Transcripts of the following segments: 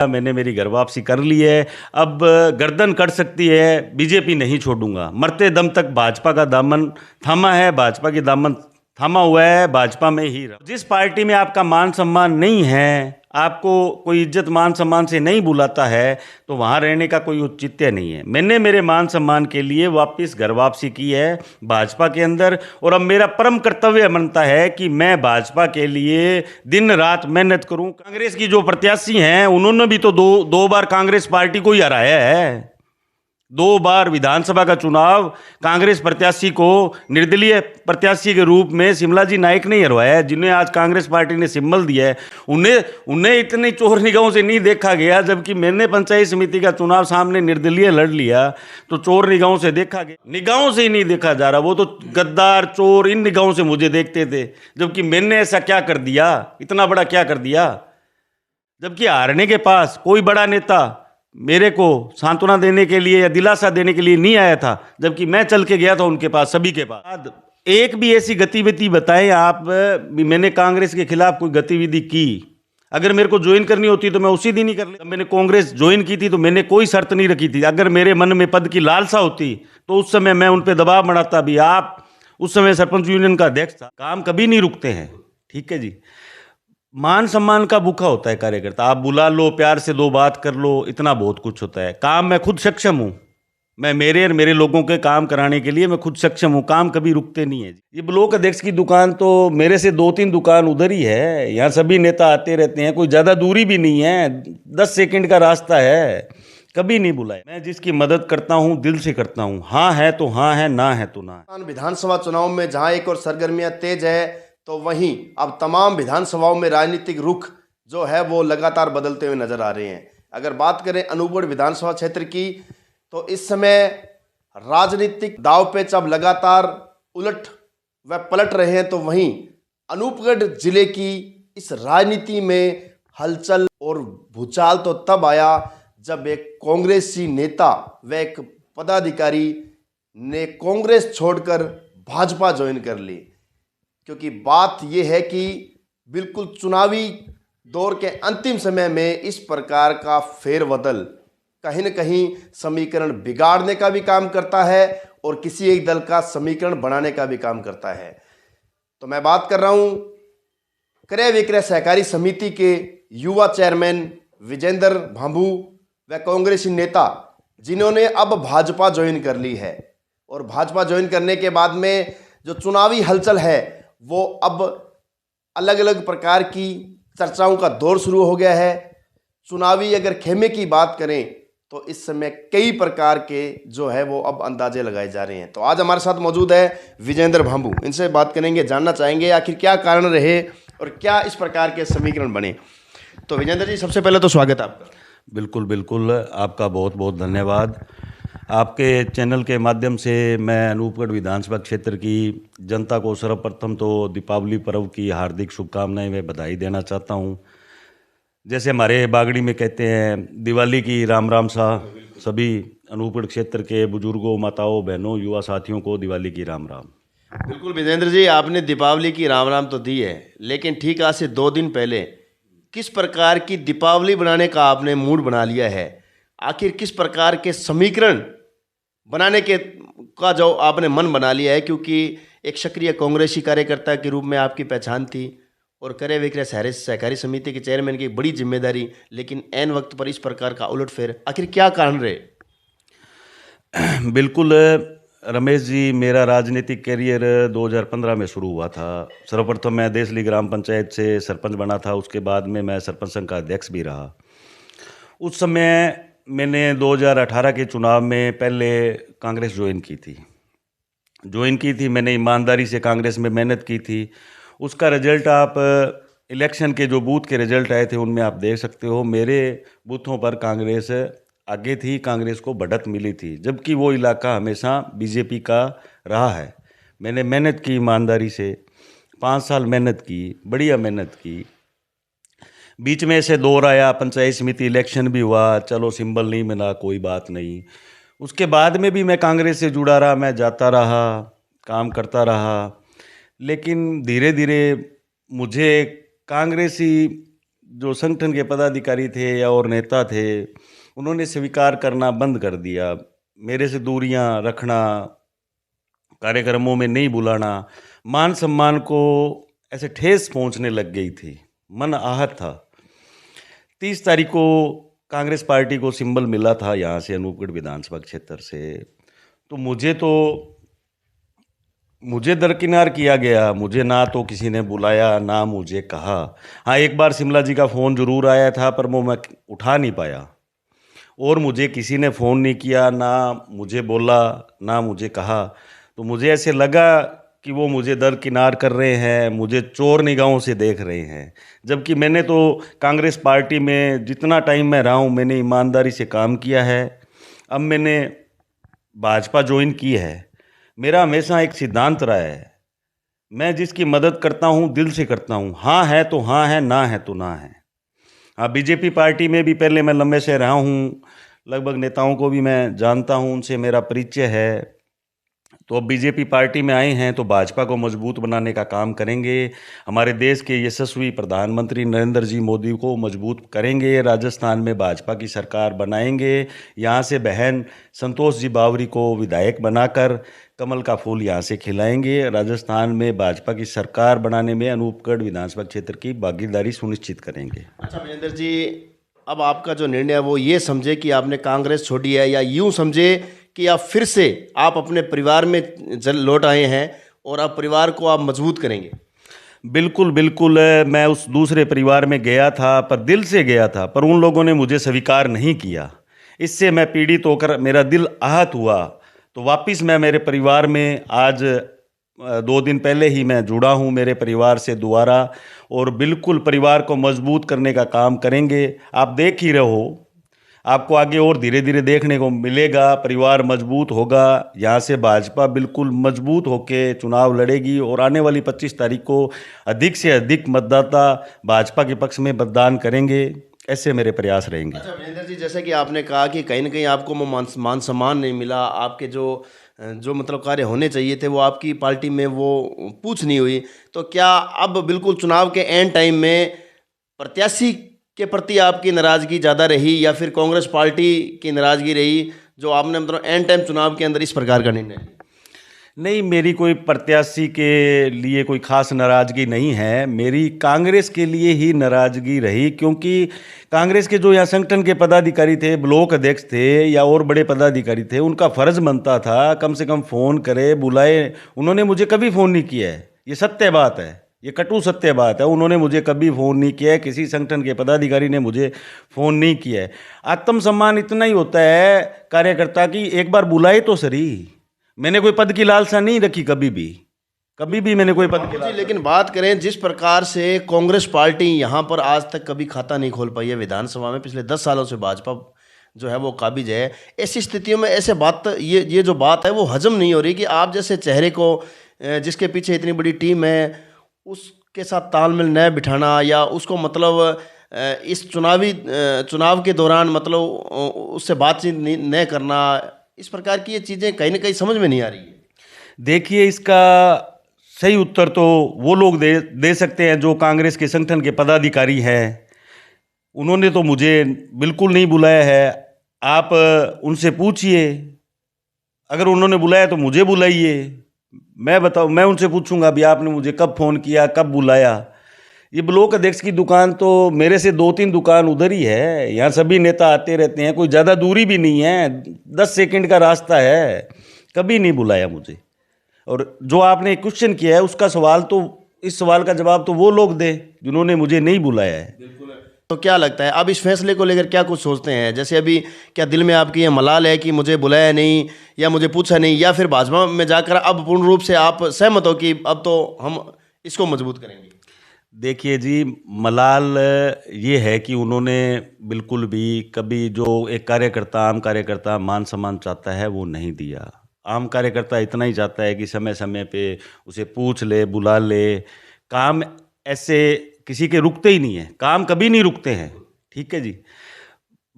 मैंने मेरी घर वापसी कर ली है। अब गर्दन कट सकती है, बीजेपी नहीं छोड़ूंगा, मरते दम तक भाजपा का दामन थामा है, भाजपा की दामन थामा हुआ है, भाजपा में ही रहो। जिस पार्टी में आपका मान सम्मान नहीं है, आपको कोई इज्जत मान सम्मान से नहीं बुलाता है, तो वहाँ रहने का कोई औचित्य नहीं है। मैंने मेरे मान सम्मान के लिए वापस घर वापसी की है भाजपा के अंदर, और अब मेरा परम कर्तव्य बनता है कि मैं भाजपा के लिए दिन रात मेहनत करूं। कांग्रेस की जो प्रत्याशी हैं, उन्होंने भी तो दो बार कांग्रेस पार्टी को ही हराया है। 2 बार विधानसभा का चुनाव कांग्रेस प्रत्याशी को निर्दलीय प्रत्याशी के रूप में शिमलाजी नायक ने हरवाया है, जिन्हें आज कांग्रेस पार्टी ने सिंबल दिया है। उन्हें इतनी चोर निगाहों से नहीं देखा गया, जबकि मैंने पंचायत समिति का चुनाव सामने निर्दलीय लड़ लिया तो चोर निगाहों से देखा गया। निगाहों से ही नहीं देखा जा रहा, वो तो गद्दार चोर इन निगाहों से मुझे देखते थे, जबकि मैंने ऐसा क्या कर दिया, इतना बड़ा क्या कर दिया। जबकि हारने के पास कोई बड़ा नेता मेरे को सांत्वना देने के लिए या दिलासा देने के लिए नहीं आया था, जबकि मैं चल के गया था उनके पास, सभी के पास। एक भी ऐसी गतिविधि बताएं आप, मैंने कांग्रेस के खिलाफ कोई गतिविधि की। अगर मेरे को ज्वाइन करनी होती तो मैं उसी दिन ही कर लेता। मैंने कांग्रेस ज्वाइन की थी तो मैंने कोई शर्त नहीं रखी थी। अगर मेरे मन में पद की लालसा होती तो उस समय मैं उन पर दबाव बनाता भी। आप उस समय सरपंच यूनियन का अध्यक्ष था। काम कभी नहीं रुकते हैं, ठीक है जी। मान सम्मान का भूखा होता है कार्यकर्ता। आप बुला लो, प्यार से 2 बात कर लो, इतना बहुत कुछ होता है। काम मैं खुद सक्षम हूँ, मैं मेरे और मेरे लोगों के काम कराने के लिए मैं खुद सक्षम हूँ। काम कभी रुकते नहीं है। ये ब्लॉक अध्यक्ष की दुकान तो मेरे से 2-3 दुकान उधर ही है। यहाँ सभी नेता आते रहते हैं, कोई ज़्यादा दूरी भी नहीं है, 10 सेकंड का रास्ता है। कभी नहीं बुलाए। मैं जिसकी मदद करता हूँ दिल से करता हूँ। हाँ है तो हाँ है, ना है तो ना है। विधानसभा चुनाव में जहां एक और सरगर्मियां तेज है, तो वहीं अब तमाम विधानसभाओं में राजनीतिक रुख जो है वो लगातार बदलते हुए नजर आ रहे हैं। अगर बात करें अनूपगढ़ विधानसभा क्षेत्र की, तो इस समय राजनीतिक दांवपेच अब लगातार उलट व पलट रहे हैं। तो वहीं अनूपगढ़ जिले की इस राजनीति में हलचल और भूचाल तो तब आया जब एक कांग्रेसी नेता व एक पदाधिकारी ने कांग्रेस छोड़कर भाजपा ज्वाइन कर ली। क्योंकि बात यह है कि बिल्कुल चुनावी दौर के अंतिम समय में इस प्रकार का फेरबदल कहीं न कहीं समीकरण बिगाड़ने का भी काम करता है और किसी एक दल का समीकरण बनाने का भी काम करता है। तो मैं बात कर रहा हूं क्रय विक्रय सहकारी समिति के युवा चेयरमैन विजेंद्र भांबू व कांग्रेसी नेता, जिन्होंने अब भाजपा ज्वाइन कर ली है। और भाजपा ज्वाइन करने के बाद में जो चुनावी हलचल है वो अब अलग अलग प्रकार की चर्चाओं का दौर शुरू हो गया है। चुनावी अगर खेमे की बात करें तो इस समय कई प्रकार के जो है वो अब अंदाजे लगाए जा रहे हैं। तो आज हमारे साथ मौजूद है विजेंद्र भांबू। इनसे बात करेंगे, जानना चाहेंगे आखिर क्या कारण रहे और क्या इस प्रकार के समीकरण बने। तो विजेंद्र जी, सबसे पहले तो स्वागत है आपका। बिल्कुल बिल्कुल, आपका बहुत बहुत धन्यवाद। आपके चैनल के माध्यम से मैं अनूपगढ़ विधानसभा क्षेत्र की जनता को सर्वप्रथम तो दीपावली पर्व की हार्दिक शुभकामनाएं व बधाई देना चाहता हूं। जैसे हमारे बागड़ी में कहते हैं, दिवाली की राम राम सा सभी अनूपगढ़ क्षेत्र के बुजुर्गों, माताओं, बहनों, युवा साथियों को दिवाली की राम राम। बिल्कुल विजेंद्र जी, आपने दीपावली की राम राम तो दी है, लेकिन ठीक आज से 2 दिन पहले किस प्रकार की दीपावली बनाने का आपने मूड बना लिया है? आखिर किस प्रकार के समीकरण बनाने के का जो आपने मन बना लिया है? क्योंकि एक सक्रिय कांग्रेसी कार्यकर्ता के रूप में आपकी पहचान थी और क्रय विक्रय सहकारी समिति के चेयरमैन की बड़ी जिम्मेदारी, लेकिन ऐन वक्त पर इस प्रकार का उलटफेर, आखिर क्या कारण रहे? बिल्कुल रमेश जी, मेरा राजनीतिक करियर 2015 में शुरू हुआ था। सर्वप्रथम मैं देसली ग्राम पंचायत से सरपंच बना था, उसके बाद में मैं सरपंच संघ का अध्यक्ष भी रहा। उस समय मैंने 2018 के चुनाव में पहले कांग्रेस ज्वाइन की थी। मैंने ईमानदारी से कांग्रेस में मेहनत की थी। उसका रिजल्ट आप इलेक्शन के जो बूथ के रिजल्ट आए थे उनमें आप देख सकते हो। मेरे बूथों पर कांग्रेस आगे थी, कांग्रेस को बढ़त मिली थी, जबकि वो इलाका हमेशा बीजेपी का रहा है। मैंने मेहनत की ईमानदारी से, 5 साल मेहनत की, बढ़िया मेहनत की। बीच में से दौर आया, पंचायत समिति इलेक्शन भी हुआ, चलो सिंबल नहीं मिला, कोई बात नहीं। उसके बाद में भी मैं कांग्रेस से जुड़ा रहा, मैं जाता रहा, काम करता रहा। लेकिन धीरे धीरे मुझे कांग्रेसी जो संगठन के पदाधिकारी थे या और नेता थे, उन्होंने स्वीकार करना बंद कर दिया। मेरे से दूरियां रखना, कार्यक्रमों में नहीं बुलाना, मान सम्मान को ऐसे ठेस पहुंचने लग गई थी। मन आहत था। 30 तारीख को कांग्रेस पार्टी को सिंबल मिला था यहाँ से, अनूपगढ़ विधानसभा क्षेत्र से। तो मुझे दरकिनार किया गया। मुझे ना तो किसी ने बुलाया, ना मुझे कहा। हाँ, एक बार शिमला जी का फ़ोन ज़रूर आया था, पर वो मैं उठा नहीं पाया। और मुझे किसी ने फ़ोन नहीं किया, ना मुझे बोला, ना मुझे कहा। तो मुझे ऐसे लगा कि वो मुझे दरकिनार कर रहे हैं, मुझे चोर निगाहों से देख रहे हैं। जबकि मैंने तो कांग्रेस पार्टी में जितना टाइम मैं रहा हूँ, मैंने ईमानदारी से काम किया है। अब मैंने भाजपा ज्वाइन की है। मेरा हमेशा एक सिद्धांत रहा है, मैं जिसकी मदद करता हूँ दिल से करता हूँ। हाँ है तो हाँ है, ना है तो ना है। हाँ, बीजेपी पार्टी में भी पहले मैं लंबे से रहा हूँ, लगभग नेताओं को भी मैं जानता हूँ, उनसे मेरा परिचय है। तो अब बीजेपी पार्टी में आए हैं तो भाजपा को मजबूत बनाने का काम करेंगे। हमारे देश के यशस्वी प्रधानमंत्री नरेंद्र जी मोदी को मजबूत करेंगे। राजस्थान में भाजपा की सरकार बनाएंगे। यहाँ से बहन संतोष जी बावरी को विधायक बनाकर कमल का फूल यहाँ से खिलाएंगे। राजस्थान में भाजपा की सरकार बनाने में अनूपगढ़ विधानसभा क्षेत्र की भागीदारी सुनिश्चित करेंगे। अच्छा महेंद्र जी, अब आपका जो निर्णय है वो ये समझे कि आपने कांग्रेस छोड़ी है, या यूं समझे कि आप फिर से आप अपने परिवार में लौट आए हैं और अब परिवार को आप मजबूत करेंगे? बिल्कुल बिल्कुल, मैं उस दूसरे परिवार में गया था, पर दिल से गया था, पर उन लोगों ने मुझे स्वीकार नहीं किया। इससे मैं पीड़ित होकर मेरा दिल आहत हुआ। तो वापस मैं मेरे परिवार में आज 2 दिन पहले ही मैं जुड़ा हूँ मेरे परिवार से दोबारा, और बिल्कुल परिवार को मजबूत करने का काम करेंगे। आप देख ही रहो, आपको आगे और धीरे धीरे देखने को मिलेगा। परिवार मजबूत होगा, यहाँ से भाजपा बिल्कुल मजबूत होके चुनाव लड़ेगी और आने वाली 25 तारीख को अधिक से अधिक मतदाता भाजपा के पक्ष में मतदान करेंगे। ऐसे मेरे प्रयास रहेंगे। अच्छा महेंद्र जी, जैसे कि आपने कहा कि कहीं ना कहीं आपको वो मान सम्मान नहीं मिला, आपके जो मतलब कार्य होने चाहिए थे वो आपकी पार्टी में वो पूछ नहीं हुई, तो क्या अब बिल्कुल चुनाव के एंड टाइम में प्रत्याशी के प्रति आपकी नाराज़गी ज़्यादा रही, या फिर कांग्रेस पार्टी की नाराज़गी रही जो आपने मतलब एंड टाइम चुनाव के अंदर इस प्रकार का निर्णय? नहीं, मेरी कोई प्रत्याशी के लिए कोई खास नाराज़गी नहीं है। मेरी कांग्रेस के लिए ही नाराज़गी रही, क्योंकि कांग्रेस के जो यहाँ संगठन के पदाधिकारी थे, ब्लॉक अध्यक्ष थे या और बड़े पदाधिकारी थे, उनका फ़र्ज़ बनता था कम से कम फ़ोन करे, बुलाए। उन्होंने मुझे कभी फ़ोन नहीं किया है। ये सत्य बात है, ये कटु सत्य बात है। उन्होंने मुझे कभी फ़ोन नहीं किया है, किसी संगठन के पदाधिकारी ने मुझे फ़ोन नहीं किया है। आत्मसम्मान इतना ही होता है कार्यकर्ता की, एक बार बुलाए तो सही। मैंने कोई पद की लालसा नहीं रखी कभी भी मैंने कोई पद की लालसा। लेकिन बात करें जिस प्रकार से कांग्रेस पार्टी यहाँ पर आज तक कभी खाता नहीं खोल पाई है विधानसभा में, पिछले 10 सालों से भाजपा जो है वो काबिज है। ऐसी स्थितियों में ऐसे बात ये जो बात है वो हजम नहीं हो रही कि आप जैसे चेहरे को जिसके पीछे इतनी बड़ी टीम है उसके साथ तालमेल न बिठाना, या उसको मतलब इस चुनाव के दौरान मतलब उससे बातचीत न करना, इस प्रकार की ये चीज़ें कहीं ना कहीं समझ में नहीं आ रही है। देखिए, इसका सही उत्तर तो वो लोग दे सकते हैं जो कांग्रेस के संगठन के पदाधिकारी हैं। उन्होंने तो मुझे बिल्कुल नहीं बुलाया है। आप उनसे पूछिए, अगर उन्होंने बुलाया तो मुझे बुलाइए। मैं उनसे पूछूंगा अभी आपने मुझे कब फ़ोन किया, कब बुलाया। ये ब्लॉक अध्यक्ष की दुकान तो मेरे से 2-3 दुकान उधर ही है। यहाँ सभी नेता आते रहते हैं, कोई ज़्यादा दूरी भी नहीं है, 10 सेकंड का रास्ता है। कभी नहीं बुलाया मुझे। और जो आपने क्वेश्चन किया है उसका सवाल तो, इस सवाल का जवाब तो वो लोग दें जिन्होंने मुझे नहीं बुलाया है। तो क्या लगता है अब इस फैसले को लेकर क्या कुछ सोचते हैं? जैसे अभी क्या दिल में आपकी ये मलाल है कि मुझे बुलाया नहीं या मुझे पूछा नहीं, या फिर भाजपा में जाकर अब पूर्ण रूप से आप सहमत हो कि अब तो हम इसको मजबूत करेंगे? देखिए जी, मलाल ये है कि उन्होंने बिल्कुल भी कभी जो एक कार्यकर्ता, आम कार्यकर्ता मान सम्मान चाहता है वो नहीं दिया। आम कार्यकर्ता इतना ही चाहता है कि समय समय पे उसे पूछ ले, बुला ले। काम ऐसे किसी के रुकते ही नहीं है, काम कभी नहीं रुकते हैं। ठीक है जी,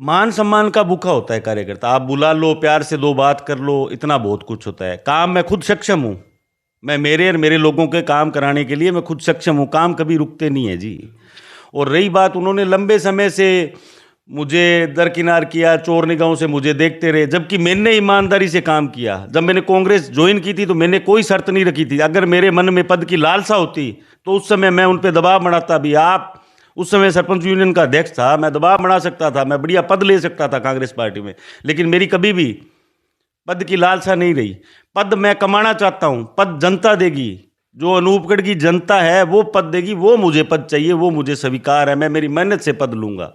मान सम्मान का भूखा होता है कार्यकर्ता। आप बुला लो, प्यार से 2 बात कर लो, इतना बहुत कुछ होता है। काम मैं खुद सक्षम हूँ, मैं मेरे और मेरे लोगों के काम कराने के लिए मैं खुद सक्षम हूँ। काम कभी रुकते नहीं है जी। और रही बात, उन्होंने लंबे समय से मुझे दरकिनार किया, चोर निगाहों से मुझे देखते रहे, जबकि मैंने ईमानदारी से काम किया। जब मैंने कांग्रेस ज्वाइन की थी तो मैंने कोई शर्त नहीं रखी थी। अगर मेरे मन में पद की लालसा होती तो उस समय मैं उन पर दबाव बनाता भी। आप उस समय सरपंच यूनियन का अध्यक्ष था, मैं दबाव बना सकता था, मैं बढ़िया पद ले सकता था कांग्रेस पार्टी में, लेकिन मेरी कभी भी पद की लालसा नहीं रही। पद मैं कमाना चाहता हूं, पद जनता देगी। जो अनूपगढ़ की जनता है वो पद देगी, वो मुझे पद चाहिए, वो मुझे स्वीकार है, मैं मेरी मेहनत से पद लूंगा।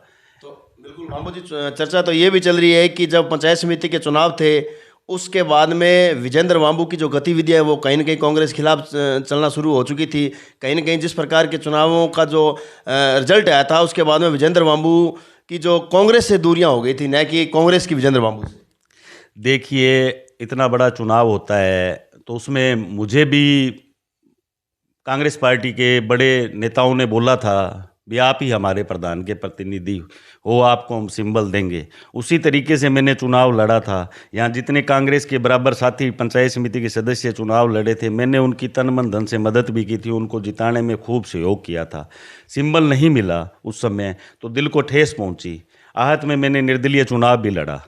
तो बिल्कुल मामू जी, चर्चा तो ये भी चल रही है कि जब पंचायत समिति के चुनाव थे उसके बाद में विजेंद्र बाबू की जो गतिविधियां वो कहीं ना कहीं कांग्रेस खिलाफ चलना शुरू हो चुकी थी। कहीं ना कहीं जिस प्रकार के चुनावों का जो रिजल्ट आया था उसके बाद में विजेंद्र बाबू की जो कांग्रेस से दूरियां हो गई थी, न कि कांग्रेस की विजेंद्र बाबू से। देखिए, इतना बड़ा चुनाव होता है तो उसमें मुझे भी कांग्रेस पार्टी के बड़े नेताओं ने बोला था भी आप ही हमारे प्रधान के प्रतिनिधि हो, आपको हम सिंबल देंगे। उसी तरीके से मैंने चुनाव लड़ा था। यहाँ जितने कांग्रेस के बराबर साथी पंचायत समिति के सदस्य चुनाव लड़े थे, मैंने उनकी तन मन धन से मदद भी की थी, उनको जिताने में खूब सहयोग किया था। सिंबल नहीं मिला उस समय तो दिल को ठेस पहुँची। आहत में मैंने निर्दलीय चुनाव भी लड़ा।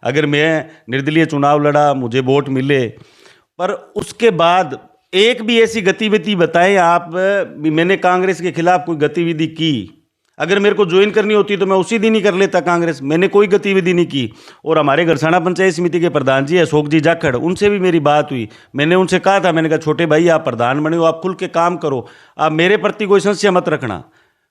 अगर मैं निर्दलीय चुनाव लड़ा, मुझे वोट मिले, पर उसके बाद एक भी ऐसी गतिविधि बताएं आप भी मैंने कांग्रेस के खिलाफ कोई गतिविधि की। अगर मेरे को ज्वाइन करनी होती तो मैं उसी दिन ही कर लेता कांग्रेस। मैंने कोई गतिविधि नहीं की। और हमारे घरसाना पंचायत समिति के प्रधान जी अशोक जी जाखड़, उनसे भी मेरी बात हुई। मैंने उनसे कहा था, मैंने कहा छोटे भाई आप प्रधान बने हो, आप खुल के काम करो, आप मेरे प्रति कोई संशय मत रखना।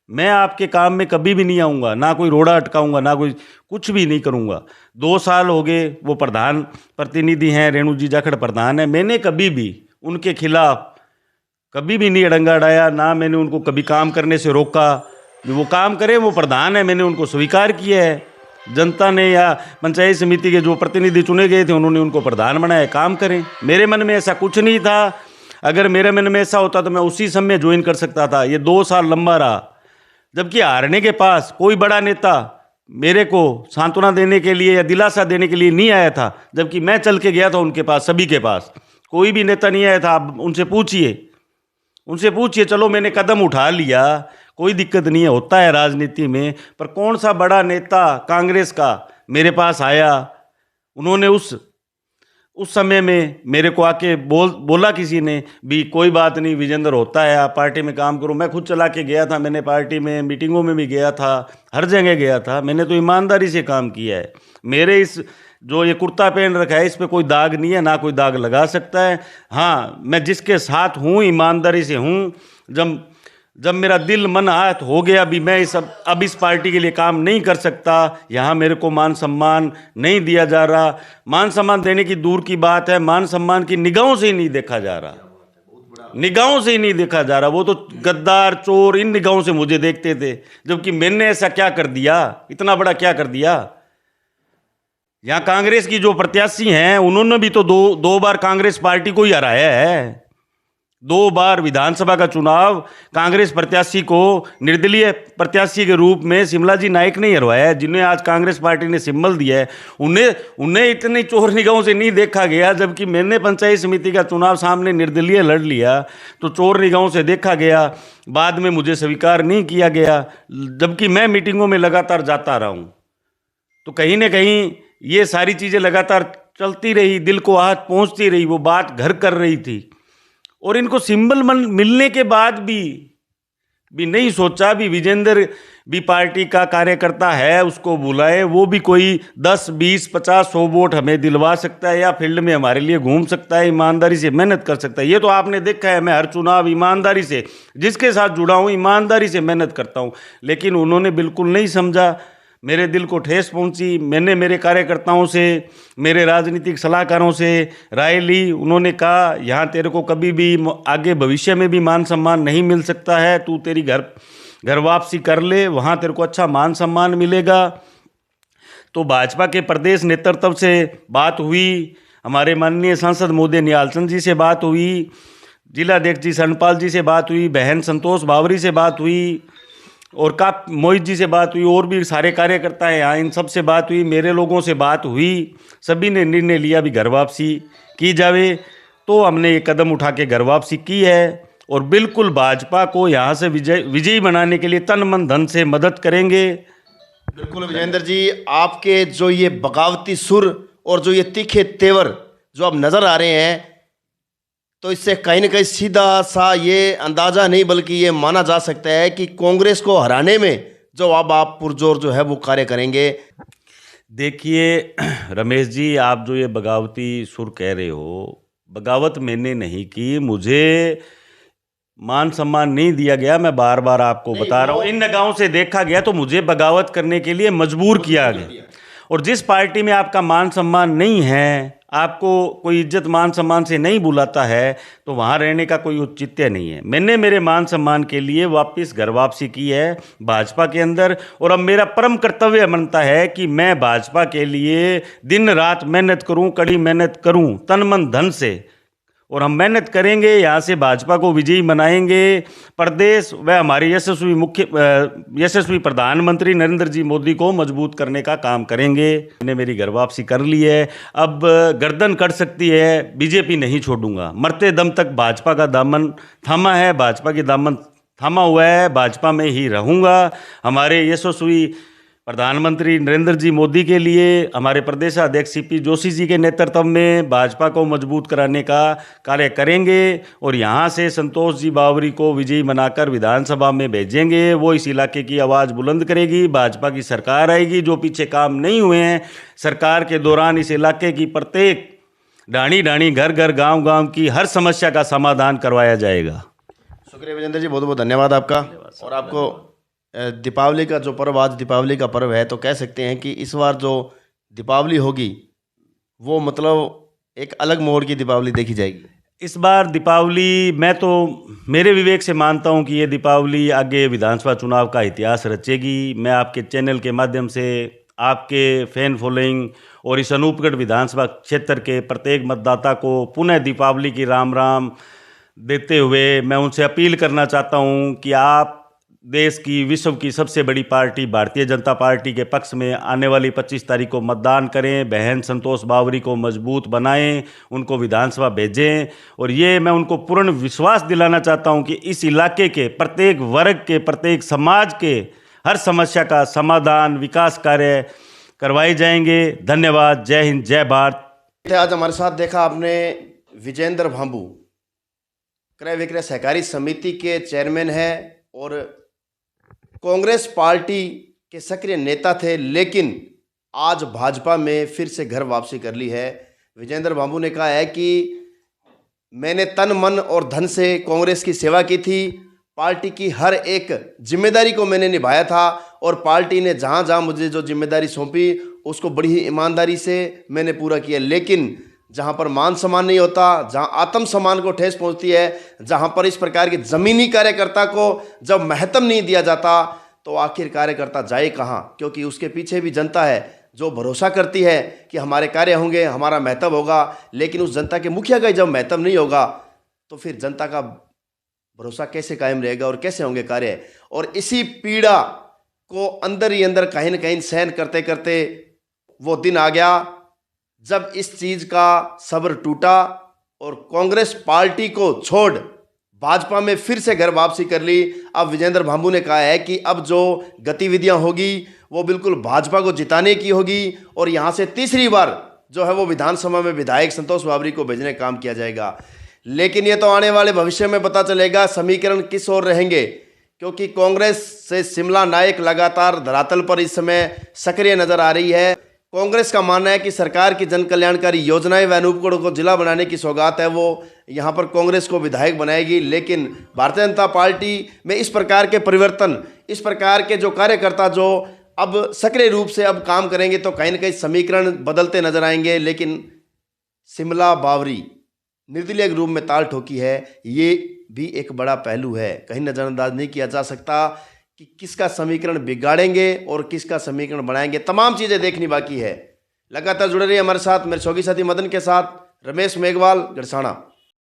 मैं आपके काम में कभी भी नहीं आऊँगा, ना कोई रोड़ा अटकाऊँगा, ना कोई कुछ भी नहीं करूँगा। 2 साल हो गए वो प्रधान प्रतिनिधि हैं, रेणु जी जाखड़ प्रधान है। मैंने कभी भी उनके खिलाफ कभी भी नहीं अड़ंगा अड़ाया, ना मैंने उनको कभी काम करने से रोका। वो काम करें, वो प्रधान है, मैंने उनको स्वीकार किया है। जनता ने या पंचायत समिति के जो प्रतिनिधि चुने गए थे उन्होंने उनको प्रधान बनाया, काम करें। मेरे मन में ऐसा कुछ नहीं था। अगर मेरे मन में ऐसा होता तो मैं उसी समय ज्वाइन कर सकता था। ये 2 साल लंबा रहा, जबकि हारने के पास कोई बड़ा नेता मेरे को सांत्वना देने के लिए या दिलासा देने के लिए नहीं आया था, जबकि मैं चल के गया था उनके पास। सभी के पास कोई भी नेता नहीं आया था। आप उनसे पूछिए, चलो मैंने कदम उठा लिया, कोई दिक्कत नहीं है, होता है राजनीति में। पर कौन सा बड़ा नेता कांग्रेस का मेरे पास आया? उन्होंने उस समय में मेरे को आके बोला किसी ने भी कोई बात नहीं विजेंद्र, होता है, आप पार्टी में काम करो। मैं खुद चला के गया था, मैंने पार्टी में मीटिंगों में भी गया था, हर जगह गया था। मैंने तो ईमानदारी से काम किया है। मेरे इस जो ये कुर्ता पहन रखा है इस पे कोई दाग नहीं है, ना कोई दाग लगा सकता है। हाँ, मैं जिसके साथ हूँ ईमानदारी से हूँ। जब मेरा दिल मन आहत हो गया भी मैं अब इस पार्टी के लिए काम नहीं कर सकता, यहाँ मेरे को मान सम्मान नहीं दिया जा रहा। मान सम्मान देने की दूर की बात है, मान सम्मान की निगाहों से ही नहीं देखा जा रहा, निगाहों से ही नहीं देखा जा रहा। वो तो गद्दार चोर इन निगाहों से मुझे देखते थे, जबकि मैंने ऐसा क्या कर दिया, इतना बड़ा क्या कर दिया। यहाँ कांग्रेस की जो प्रत्याशी हैं उन्होंने भी तो दो बार कांग्रेस पार्टी को ही हराया है। 2 बार विधानसभा का चुनाव कांग्रेस प्रत्याशी को निर्दलीय प्रत्याशी के रूप में शिमला जी नायक ने हरवाया है, जिन्हें आज कांग्रेस पार्टी ने सिंबल दिया है। उन्हें इतनी चोर निगाहों से नहीं देखा गया, जबकि मैंने पंचायत समिति का चुनाव सामने निर्दलीय लड़ लिया तो चोर निगाहों से देखा गया। बाद में मुझे स्वीकार नहीं किया गया, जबकि मैं मीटिंगों में लगातार जाता रहा हूँ। तो कहीं ना कहीं ये सारी चीज़ें लगातार चलती रही, दिल को आहत पहुँचती रही, वो बात घर कर रही थी। और इनको सिंबल मिलने के बाद भी नहीं सोचा भी विजेंद्र भी पार्टी का कार्यकर्ता है, उसको बुलाए, वो भी कोई 10, 20, 50, 100 वोट हमें दिलवा सकता है या फील्ड में हमारे लिए घूम सकता है, ईमानदारी से मेहनत कर सकता है। ये तो आपने देखा है, मैं हर चुनाव ईमानदारी से जिसके साथ जुड़ा हूँ ईमानदारी से मेहनत करता हूँ। लेकिन उन्होंने बिल्कुल नहीं समझा, मेरे दिल को ठेस पहुंची। मैंने मेरे कार्यकर्ताओं से, मेरे राजनीतिक सलाहकारों से राय ली। उन्होंने कहा यहाँ तेरे को कभी भी आगे भविष्य में भी मान सम्मान नहीं मिल सकता है, तू तेरी घर वापसी कर ले, वहाँ तेरे को अच्छा मान सम्मान मिलेगा। तो भाजपा के प्रदेश नेतृत्व से बात हुई, हमारे माननीय सांसद महोदय निहाल चंद जी से बात हुई, जिलाध्यक्ष जी शरणपाल जी से बात हुई, बहन संतोष बावरी से बात हुई, और मोहित जी से बात हुई, और भी सारे कार्यकर्ता हैं यहाँ, इन सब से बात हुई, मेरे लोगों से बात हुई। सभी ने निर्णय लिया भी घर वापसी की जावे। तो हमने ये कदम उठा के घर वापसी की है। और बिल्कुल भाजपा को यहाँ से विजयी बनाने के लिए तन मन धन से मदद करेंगे। बिल्कुल विजेंद्र जी, आपके जो ये बगावती सुर और जो ये तीखे तेवर जो अब नज़र आ रहे हैं, तो इससे कहीं ना कहीं सीधा सा ये अंदाज़ा नहीं बल्कि ये माना जा सकता है कि कांग्रेस को हराने में जो अब आप पुरजोर जो है वो कार्य करेंगे। देखिए रमेश जी, आप जो ये बगावती सुर कह रहे हो, बगावत मैंने नहीं की, मुझे मान सम्मान नहीं दिया गया। मैं बार बार आपको बता रहा हूँ, इन नगाहों से देखा गया तो मुझे बगावत करने के लिए मजबूर किया गया। और जिस पार्टी में आपका मान सम्मान नहीं है, आपको कोई इज्जत मान सम्मान से नहीं बुलाता है, तो वहाँ रहने का कोई औचित्य नहीं है। मैंने मेरे मान सम्मान के लिए वापस घर वापसी की है भाजपा के अंदर, और अब मेरा परम कर्तव्य बनता है कि मैं भाजपा के लिए दिन रात मेहनत करूं, कड़ी मेहनत करूं, तन मन धन से, और हम मेहनत करेंगे, यहाँ से भाजपा को विजयी बनाएंगे। प्रदेश व हमारे यशस्वी प्रधानमंत्री नरेंद्र जी मोदी को मजबूत करने का काम करेंगे। मैंने मेरी घर वापसी कर ली है, अब गर्दन कट सकती है, बीजेपी नहीं छोड़ूंगा। मरते दम तक भाजपा का दामन थामा है, भाजपा की दामन थामा हुआ है, भाजपा में ही रहूँगा। हमारे यशस्वी प्रधानमंत्री नरेंद्र जी मोदी के लिए हमारे प्रदेशाध्यक्ष सीपी जोशी जी के नेतृत्व में भाजपा को मजबूत कराने का कार्य करेंगे, और यहाँ से संतोष जी बावरी को विजयी बनाकर विधानसभा में भेजेंगे। वो इस इलाके की आवाज़ बुलंद करेगी, भाजपा की सरकार आएगी। जो पीछे काम नहीं हुए हैं सरकार के दौरान, इस इलाके की प्रत्येक ढाणी ढाणी, घर घर, गांव गांव की हर समस्या का समाधान करवाया जाएगा। शुक्रिया विजेंद्र जी, बहुत बहुत धन्यवाद आपका। और आपको दीपावली का जो पर्व, आज दीपावली का पर्व है, तो कह सकते हैं कि इस बार जो दीपावली होगी वो मतलब एक अलग मोड़ की दीपावली देखी जाएगी। इस बार दीपावली, मैं तो मेरे विवेक से मानता हूं कि ये दीपावली आगे विधानसभा चुनाव का इतिहास रचेगी। मैं आपके चैनल के माध्यम से आपके फैन फॉलोइंग और इस अनूपगढ़ विधानसभा क्षेत्र के प्रत्येक मतदाता को पुनः दीपावली की राम राम देते हुए मैं उनसे अपील करना चाहता हूं कि आप देश की, विश्व की सबसे बड़ी पार्टी भारतीय जनता पार्टी के पक्ष में आने वाली 25 तारीख को मतदान करें। बहन संतोष बावरी को मजबूत बनाएं, उनको विधानसभा भेजें। और ये मैं उनको पूर्ण विश्वास दिलाना चाहता हूं कि इस इलाके के प्रत्येक वर्ग के, प्रत्येक समाज के हर समस्या का समाधान, विकास कार्य करवाए जाएंगे। धन्यवाद। जय हिंद, जय भारत। आज हमारे साथ देखा आपने विजेंद्र भांबू, क्रय विक्रय सहकारी समिति के चेयरमैन हैं और कांग्रेस पार्टी के सक्रिय नेता थे, लेकिन आज भाजपा में फिर से घर वापसी कर ली है। विजेंद्र भांबू ने कहा है कि मैंने तन मन और धन से कांग्रेस की सेवा की थी, पार्टी की हर एक जिम्मेदारी को मैंने निभाया था, और पार्टी ने जहाँ जहाँ मुझे जो जिम्मेदारी सौंपी उसको बड़ी ही ईमानदारी से मैंने पूरा किया। लेकिन जहाँ पर मान सम्मान नहीं होता, जहाँ आत्म सम्मान को ठेस पहुँचती है, जहाँ पर इस प्रकार के ज़मीनी कार्यकर्ता को जब महत्व नहीं दिया जाता, तो आखिर कार्यकर्ता जाए कहाँ? क्योंकि उसके पीछे भी जनता है जो भरोसा करती है कि हमारे कार्य होंगे, हमारा महत्व होगा। लेकिन उस जनता के मुखिया का जब महत्व नहीं होगा, तो फिर जनता का भरोसा कैसे कायम रहेगा और कैसे होंगे कार्य? और इसी पीड़ा को अंदर ही अंदर कहीं न कहीं सहन करते करते वो दिन आ गया जब इस चीज़ का सब्र टूटा और कांग्रेस पार्टी को छोड़ भाजपा में फिर से घर वापसी कर ली। अब विजेंद्र भांबू ने कहा है कि अब जो गतिविधियां होगी वो बिल्कुल भाजपा को जिताने की होगी, और यहाँ से तीसरी बार जो है वो विधानसभा में विधायक संतोष बावरी को भेजने का काम किया जाएगा। लेकिन ये तो आने वाले भविष्य में पता चलेगा समीकरण किस ओर रहेंगे, क्योंकि कांग्रेस से शिमला नायक लगातार धरातल पर इस समय सक्रिय नजर आ रही है। कांग्रेस का मानना है कि सरकार की जन कल्याणकारी योजनाएं व अनूपगढ़ को जिला बनाने की सौगात है वो यहाँ पर कांग्रेस को विधायक बनाएगी। लेकिन भारतीय जनता पार्टी में इस प्रकार के परिवर्तन, इस प्रकार के जो कार्यकर्ता जो अब सक्रिय रूप से अब काम करेंगे, तो कहीं ना कहीं समीकरण बदलते नजर आएंगे। लेकिन शिमला बावरी निर्दलीय रूप में ताल ठोकी है, ये भी एक बड़ा पहलू है, कहीं नज़रअंदाज नहीं किया जा सकता कि किसका समीकरण बिगाड़ेंगे और किसका समीकरण बनाएंगे। तमाम चीज़ें देखनी बाकी है। लगातार जुड़े रहिए हमारे साथ। मेरे सहयोगी साथी मदन के साथ रमेश मेघवाल, गड़साना।